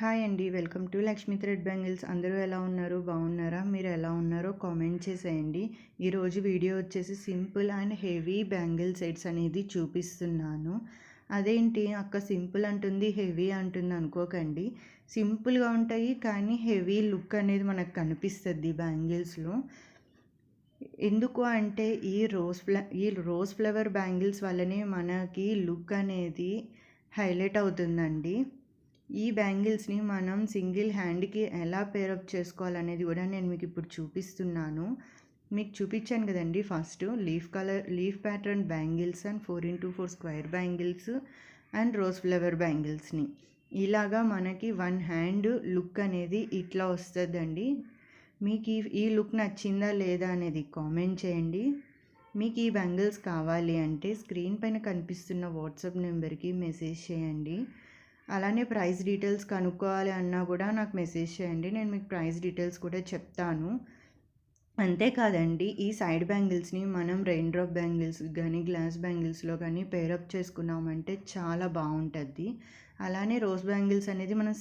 Hi అండి. Welcome to Lakshmi thread bangles. అందరూ ఎలా ఉన్నారు? బాగున్నారా? మీరు ఎలా ఉన్నారో కామెంట్ చేసేయండి. ఈరోజు వీడియో వచ్చేసి simple and heavy bangle sets అనేది చూపిస్తున్నాను. అదేంటి అక్క సింపుల్ అంటుంది, హెవీ అంటుంది అనుకోకండి. సింపుల్గా ఉంటాయి కానీ హెవీ లుక్ అనేది మనకు కనిపిస్తుంది బ్యాంగిల్స్లో. ఎందుకు అంటే ఈ రోజ్ ఫ్లవర్ బ్యాంగిల్స్ వల్లనే మనకి లుక్ అనేది హైలైట్ అవుతుందండి. ఈ బ్యాంగిల్స్ని మనం సింగిల్ హ్యాండ్కి ఎలా పేరప్ చేసుకోవాలనేది కూడా నేను మీకు ఇప్పుడు చూపిస్తున్నాను. మీకు చూపించాను కదండి first leaf pattern bangles and 4x4 square bangles and rose flower బ్యాంగిల్స్ని. ఇలాగా మనకి వన్ హ్యాండ్ లుక్ అనేది ఇట్లా వస్తుందండి. మీకు ఈ లుక్ నచ్చిందా లేదా అనేది కామెంట్ చేయండి. మీకు ఈ బ్యాంగిల్స్ కావాలి అంటే స్క్రీన్ పైన కనిపిస్తున్న వాట్సాప్ నెంబర్కి మెసేజ్ చేయండి. అలానే ప్రైస్ డీటెయిల్స్ కనుక్కోవాలి అన్నా కూడా నాకు మెసేజ్ చేయండి. నేను మీకు ప్రైస్ డీటెయిల్స్ కూడా చెప్తాను. అంతేకాదండి, ఈ సైడ్ బ్యాంగిల్స్ని మనం రెయిన్ డ్రాప్ బ్యాంగిల్స్ కానీ గ్లాస్ బ్యాంగిల్స్లో కానీ పేరప్ చేసుకున్నామంటే చాలా బాగుంటుంది. అలానే రోజ్ బ్యాంగిల్స్ అనేది మనం